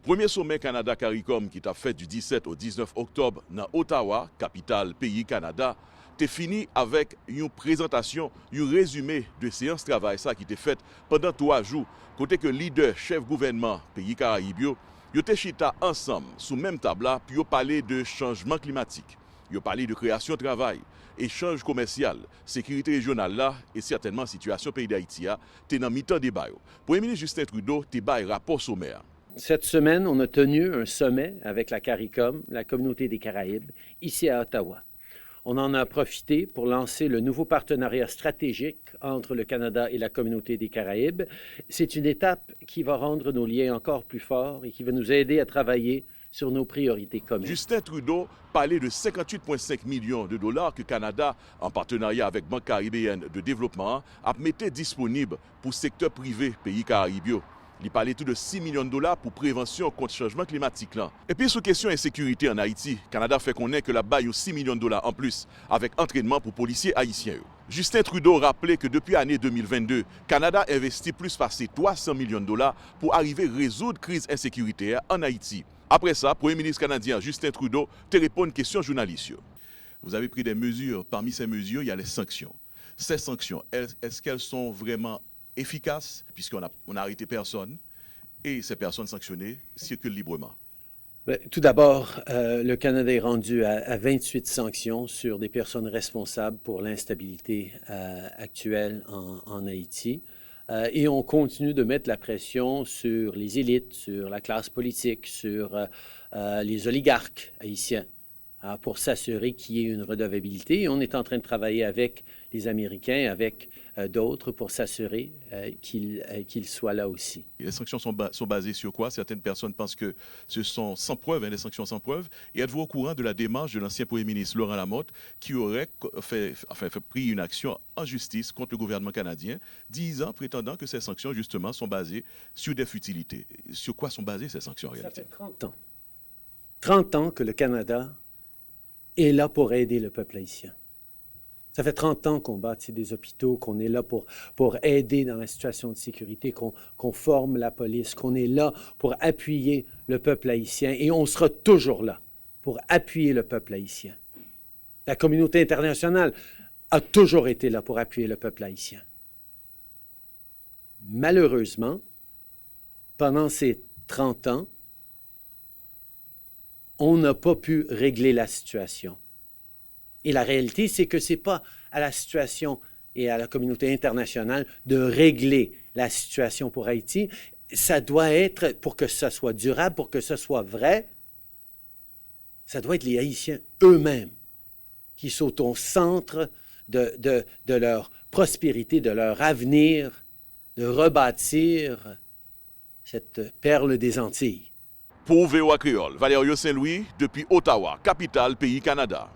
Premier sommet Canada-CARICOM qui t'a fait du 17 au 19 octobre dans Ottawa, capitale pays Canada, t'es fini avec une présentation, un résumé de séance travail ça qui t'est fait pendant 3 jours. Côté que leader, chef gouvernement pays Caraïbes, yo te chita ensemble sous même table là, puis yo parlé de changement climatique. Yo parlé de création de travail, échange commercial, sécurité régionale là et certainement situation pays d'Haïti a t'es dans mi-temps débat. Premier ministre Justin Trudeau t'es bail rapport sommaire. Cette semaine, on a tenu un sommet avec la CARICOM, la Communauté des Caraïbes, ici à Ottawa. On en a profité pour lancer le nouveau partenariat stratégique entre le Canada et la Communauté des Caraïbes. C'est une étape qui va rendre nos liens encore plus forts et qui va nous aider à travailler sur nos priorités communes. Justin Trudeau parlait de 58,5 millions de dollars que Canada, en partenariat avec Banque caribéenne de développement, a mis disponible pour le secteur privé pays caraïbes. Il parlait tout de 6 millions de dollars pour prévention contre le changement climatique. Là. Et puis, sur question insécurité en Haïti, Canada fait connaître que là-bas, il y a 6 millions de dollars en plus, avec entraînement pour policiers haïtiens. Justin Trudeau rappelait que depuis l'année 2022, Canada investit plus passé 300 millions de dollars pour arriver à résoudre la crise insécuritaire en Haïti. Après ça, Premier ministre canadien Justin Trudeau te répond à une question journaliste. Vous avez pris des mesures. Parmi ces mesures, il y a les sanctions. Ces sanctions, est-ce qu'elles sont vraiment efficaces, puisqu'on a arrêté personne, et ces personnes sanctionnées circulent librement? Tout d'abord, le Canada est rendu à 28 sanctions sur des personnes responsables pour l'instabilité actuelle en Haïti. Et on continue de mettre la pression sur les élites, sur la classe politique, sur les oligarques haïtiens pour s'assurer qu'il y ait une redevabilité. Et on est en train de travailler avec les Américains, avec d'autres pour s'assurer qu'ils soient là aussi. Les sanctions sont basées sur quoi? Certaines personnes pensent que ce sont sans preuve, des sanctions sans preuve. Et êtes-vous au courant de la démarche de l'ancien Premier ministre Laurent Lamotte qui aurait pris une action en justice contre le gouvernement canadien, prétendant que ces sanctions justement sont basées sur des futilités? Sur quoi sont basées ces sanctions en réalité? Ça fait 30 ans. 30 ans que le Canada est là pour aider le peuple haïtien. Ça fait 30 ans qu'on bâtit des hôpitaux, qu'on est là pour aider dans la situation de sécurité, qu'on forme la police, qu'on est là pour appuyer le peuple haïtien et on sera toujours là pour appuyer le peuple haïtien. La communauté internationale a toujours été là pour appuyer le peuple haïtien. Malheureusement, pendant ces 30 ans, on n'a pas pu régler la situation. Et la réalité, c'est que ce n'est pas à la situation et à la communauté internationale de régler la situation pour Haïti. Ça doit être, pour que ça soit durable, pour que ça soit vrai, ça doit être les Haïtiens eux-mêmes qui sont au centre de leur prospérité, de leur avenir, de rebâtir cette perle des Antilles. Pour VOA Creole, Valerio Saint-Louis, depuis Ottawa, capitale pays Canada.